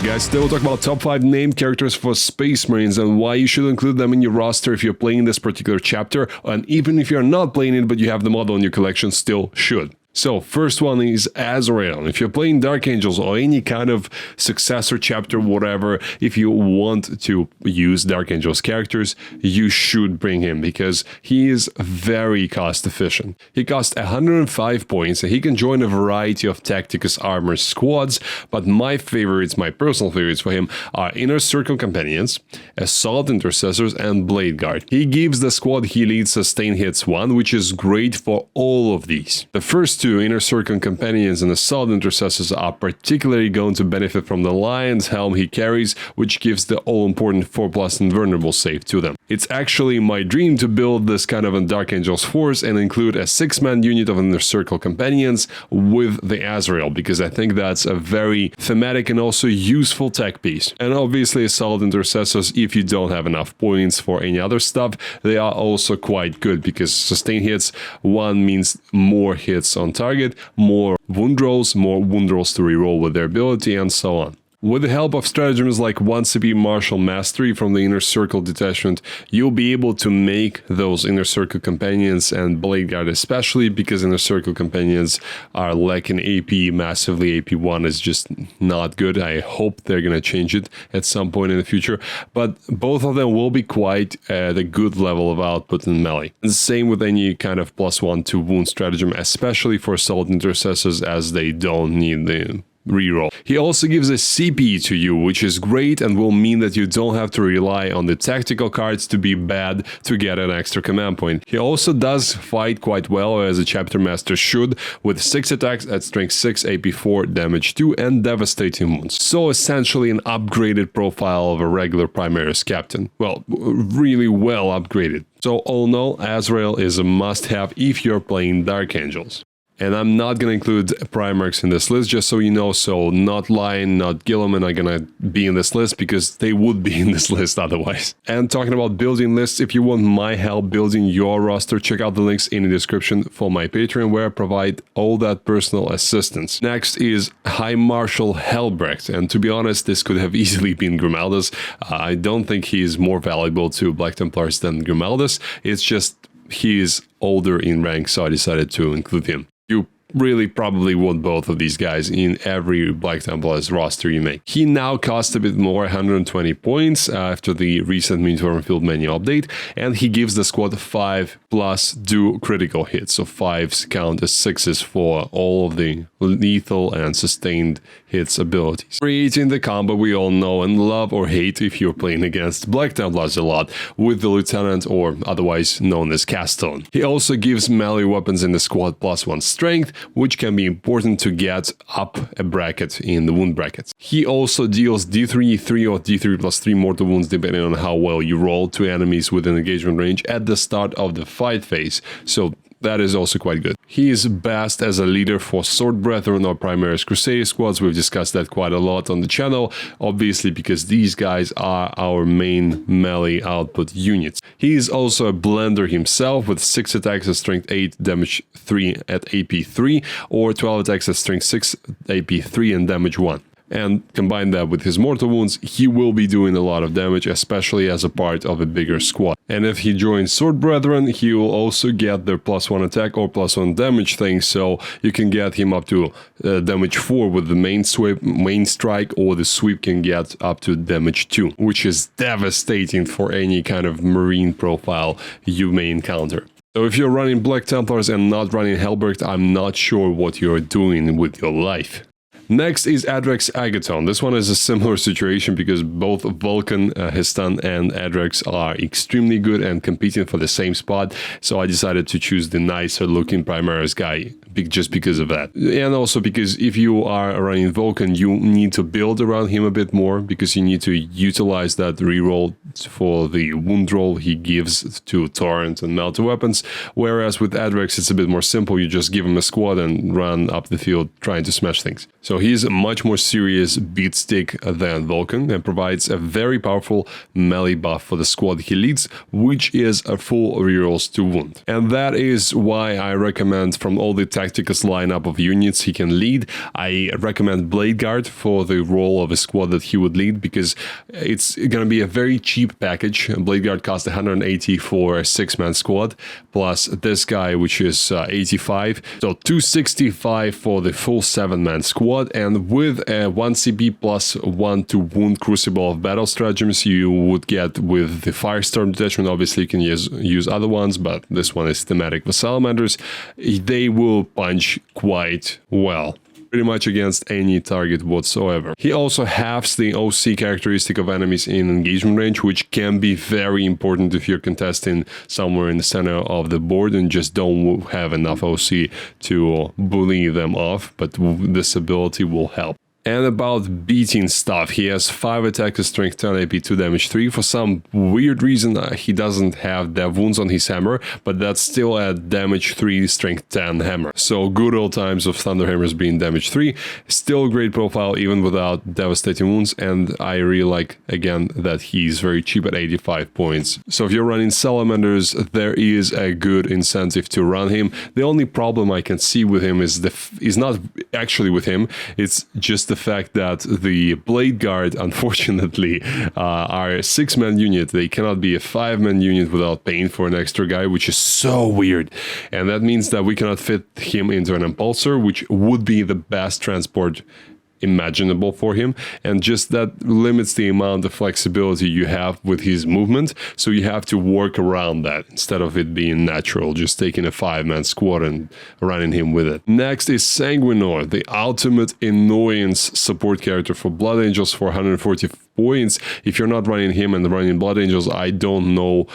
guys, today we'll talk about top 5 named characters for Space Marines and why you should include them in your roster if you're playing this particular chapter, and even if you're not playing it but you have the model in your collection, still should. So, first one is Azrael. If you're playing Dark Angels or any kind of successor chapter, whatever, if you want to use Dark Angels characters, you should bring him because he is very cost efficient. He costs 105 points and he can join a variety of Tacticus armor squads, but my favorites, my personal favorites for him are Inner Circle Companions, Assault Intercessors, and Blade Guard. He gives the squad he leads sustain hits 1, which is great for all of these. The first two, Inner Circle Companions and Assault Intercessors, are particularly going to benefit from the Lion's Helm he carries, which gives the all-important 4+ invulnerable save to them. It's actually my dream to build this kind of a Dark Angels force and include a 6-man unit of Inner Circle Companions with the Azrael, because I think that's a very thematic and also useful tech piece. And obviously Assault Intercessors, if you don't have enough points for any other stuff, they are also quite good, because sustain hits 1 means more hits on target, more wound rolls to reroll with their ability, and so on. With the help of stratagems like 1 CP Martial Mastery from the Inner Circle Detachment, you'll be able to make those Inner Circle Companions and Blade Guard, especially because Inner Circle Companions are lacking AP massively. AP 1 is just not good. I hope they're gonna change it at some point in the future, but both of them will be quite at a good level of output in melee. And same with any kind of +1 to wound stratagem, especially for Assault Intercessors, as they don't need the reroll. He also gives a CP to you, which is great and will mean that you don't have to rely on the tactical cards to be bad to get an extra command point. He also does fight quite well, as a chapter master should, with 6 attacks at strength 6, AP 4, damage 2, and devastating wounds. So essentially an upgraded profile of a regular Primaris captain. Well, really well upgraded. So all in all, Azrael is a must-have if you're playing Dark Angels. And I'm not going to include Primarchs in this list, just so you know, so not Lion, not Guilliman are going to be in this list, because they would be in this list otherwise. And talking about building lists, if you want my help building your roster, check out the links in the description for my Patreon, where I provide all that personal assistance. Next is High Marshal Hellberg, and to be honest, this could have easily been Grimaldus. I don't think he is more valuable to Black Templars than Grimaldus, it's just he is older in rank, so I decided to include him. You really probably want both of these guys in every Black Templars roster you make. He now costs a bit more, 120 points after the recent Minotaur Field menu update, and he gives the squad 5+ do critical hits, so 5s count as 6s for all of the lethal and sustained hits abilities, creating the combo we all know and love or hate if you're playing against Black Templars a lot, with the Lieutenant, or otherwise known as Castellan. He also gives melee weapons in the squad +1 strength, which can be important to get up a bracket in the wound brackets. He also deals D3, 3 or D3+3 mortal wounds depending on how well you roll to enemies within engagement range at the start of the fight phase, so that is also quite good. He is best as a leader for Sword Brethren or Primaris Crusade squads. We've discussed that quite a lot on the channel, obviously because these guys are our main melee output units. He is also a blender himself, with 6 attacks at strength 8, damage 3 at AP 3, or 12 attacks at strength 6, AP 3 and damage 1. And combine that with his mortal wounds, he will be doing a lot of damage, especially as a part of a bigger squad. And if he joins Sword Brethren, he will also get their +1 attack or +1 damage thing, so you can get him up to damage 4 with the main strike, or the sweep can get up to damage 2, which is devastating for any kind of Marine profile you may encounter. So if you're running Black Templars and not running Hellberg, I'm not sure what you're doing with your life. Next is Adrex Agathon. This one is a similar situation because both Vulcan, Histan, and Adrex are extremely good and competing for the same spot, so I decided to choose the nicer looking Primaris guy just because of that. And also because if you are running Vulcan, you need to build around him a bit more, because you need to utilize that reroll for the wound roll he gives to Torrent and Melter weapons, whereas with Adrex it's a bit more simple. You just give him a squad and run up the field trying to smash things. So he's a much more serious beat stick than Vulcan and provides a very powerful melee buff for the squad he leads, which is a full rerolls to wound. And that is why I recommend from all the Tacticus lineup of units he can lead, I recommend Blade Guard for the role of a squad that he would lead, because it's going to be a very cheap package. Blade Guard costs 180 for a 6-man squad, plus this guy, which is 85, so 265 for the full 7-man squad, and with a 1 CP plus 1 to wound Crucible of Battle stratagems you would get with the Firestorm detachment. Obviously you can use other ones, but this one is thematic for Salamanders. They will punch quite well, pretty much against any target whatsoever. He also halves the OC characteristic of enemies in engagement range, which can be very important if you're contesting somewhere in the center of the board and just don't have enough OC to bully them off, but this ability will help. And about beating stuff, he has 5 attack to strength 10 AP 2 damage 3. For some weird reason he doesn't have dev wounds on his hammer, but that's still a damage 3 strength 10 hammer. So good old times of Thunderhammers being damage 3, still a great profile even without devastating wounds, and I really like again that he's very cheap at 85 points. So if you're running Salamanders, there is a good incentive to run him. The only problem I can see with him is not actually with him, it's just the fact that the Blade Guard, unfortunately, are a 6-man unit. They cannot be a 5-man unit without paying for an extra guy, which is so weird. And that means that we cannot fit him into an Impulsor, which would be the best transport imaginable for him, and just that limits the amount of flexibility you have with his movement, so you have to work around that instead of it being natural, just taking a 5-man squad and running him with it. Next is Sanguinius, the ultimate annoyance support character for Blood Angels for 140 points. If you're not running him and running Blood Angels, I don't know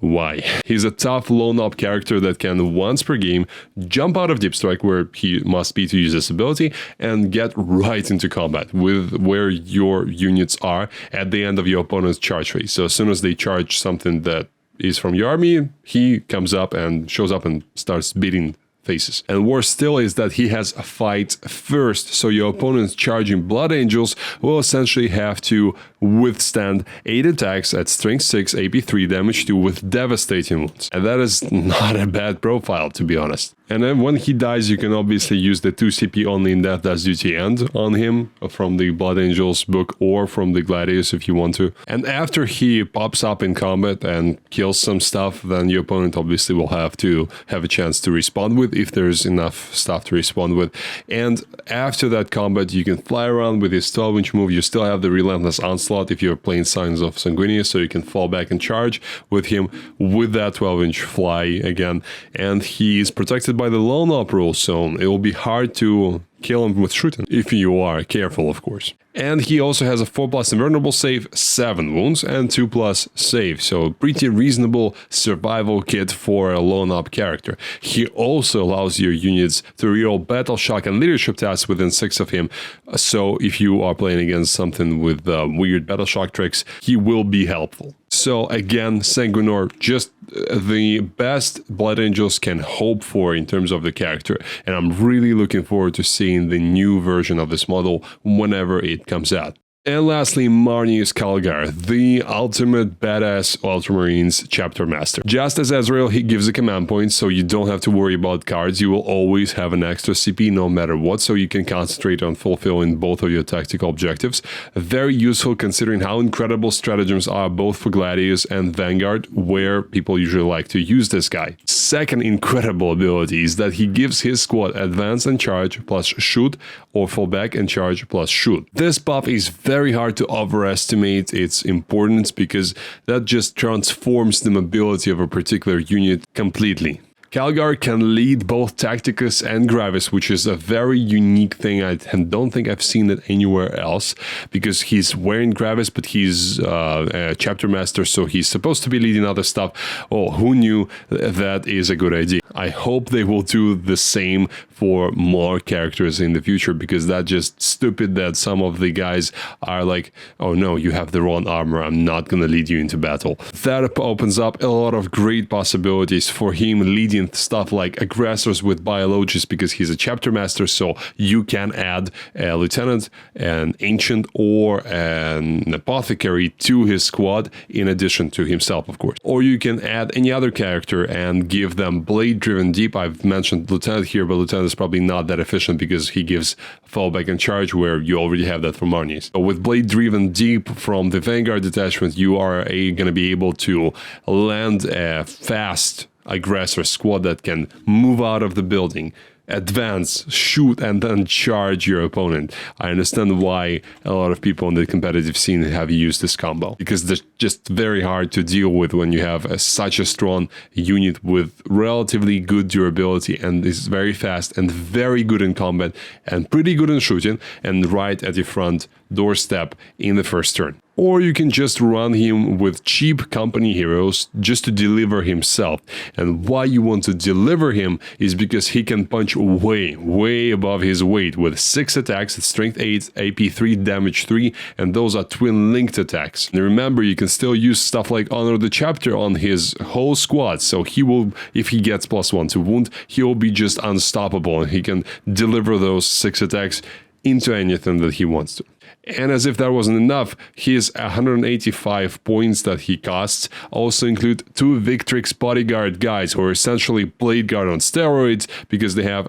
why. He's a tough lone-op character that can once per game jump out of Deep Strike, where he must be to use this ability, and get right into combat with where your units are at the end of your opponent's charge phase. So as soon as they charge something that is from your army, he comes up and shows up and starts beating faces. And worse still is that he has a fight first, so your opponents charging Blood Angels will essentially have to withstand 8 attacks at strength 6, AP 3, damage 2 with devastating wounds. And that is not a bad profile, to be honest. And then when he dies, you can obviously use the 2 CP only in Death Does Duty End on him from the Blood Angels book or from the Gladius if you want to. And after he pops up in combat and kills some stuff, then your opponent obviously will have to have a chance to respond with, if there's enough stuff to respond with. And after that combat, you can fly around with his 12-inch move. You still have the Relentless Onslaught if you're playing Signs of Sanguinius, so you can fall back and charge with him with that 12-inch fly again. And he's protected by the lone op rule, so it will be hard to kill him with shooting, if you are careful, of course. And he also has a 4+ invulnerable save, 7 wounds, and 2+ save, so pretty reasonable survival kit for a lone op character. He also allows your units to reroll Battle Shock and Leadership tasks within 6 of him, so if you are playing against something with weird Battle Shock tricks, he will be helpful. So again, Sanguinius, just the best Blood Angels can hope for in terms of the character, and I'm really looking forward to seeing the new version of this model whenever it comes out. And lastly, Marnius Kargar, the ultimate badass Ultramarines chapter master. Just as Azrael, he gives a command point, so you don't have to worry about cards. You will always have an extra CP no matter what, so you can concentrate on fulfilling both of your tactical objectives. Very useful considering how incredible stratagems are both for Gladius and Vanguard, where people usually like to use this guy. Second incredible ability is that he gives his squad advance and charge plus shoot, or fall back and charge plus shoot. This buff is very hard to overestimate its importance, because that just transforms the mobility of a particular unit completely. Kargar can lead both Tacticus and Gravis, which is a very unique thing. I don't think I've seen it anywhere else, because he's wearing Gravis, but he's a chapter master, so he's supposed to be leading other stuff. Oh, who knew? That is a good idea. I hope they will do the same for more characters in the future, because that's just stupid that some of the guys are like, oh no, you have the wrong armor, I'm not gonna lead you into battle. That opens up a lot of great possibilities for him leading stuff like aggressors with biologists, because he's a chapter master, so you can add a lieutenant, an ancient, or an apothecary to his squad, in addition to himself, of course. Or you can add any other character and give them blade-driven deep. I've mentioned lieutenant here, but lieutenant is probably not that efficient because he gives fallback and charge, where you already have that from Marnies. But with blade-driven deep from the Vanguard detachment, you are going to be able to land a fast aggressor squad that can move out of the building, advance, shoot, and then charge your opponent. I understand why a lot of people in the competitive scene have used this combo, because they're just very hard to deal with when you have such a strong unit with relatively good durability, and is very fast and very good in combat and pretty good in shooting, and right at your front doorstep in the first turn. Or you can just run him with cheap company heroes just to deliver himself. And why you want to deliver him is because he can punch way above his weight with 6 attacks, strength 8, AP 3, damage 3, and those are twin linked attacks. And remember, you can still use stuff like Honor the Chapter on his whole squad, so he will, if he gets +1 to wound, he will be just unstoppable, and he can deliver those 6 attacks into anything that he wants to. And as if that wasn't enough, his 185 points that he costs also include 2 Victrix bodyguard guys, who are essentially blade guard on steroids, because they have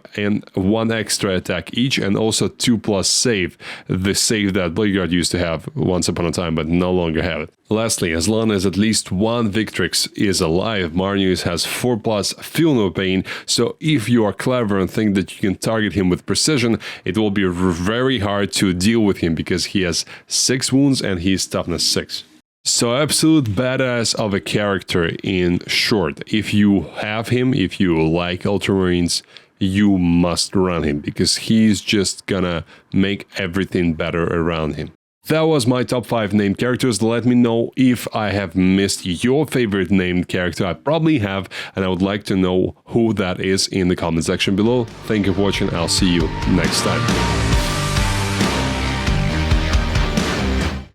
1 extra attack each, and also 2+ save, the save that blade guard used to have once upon a time but no longer have it. Lastly, as long as at least 1 Victrix is alive, Marnius has 4+ Feel No Pain, so if you are clever and think that you can target him with precision, it will be very hard to deal with him, because he has 6 wounds and he is toughness 6. So absolute badass of a character in short. If you have him, if you like Ultramarines, you must run him, because he's just gonna make everything better around him. That was my top 5 named characters. Let me know if I have missed your favorite named character. I probably have, and I would like to know who that is in the comment section below. Thank you for watching. I'll see you next time.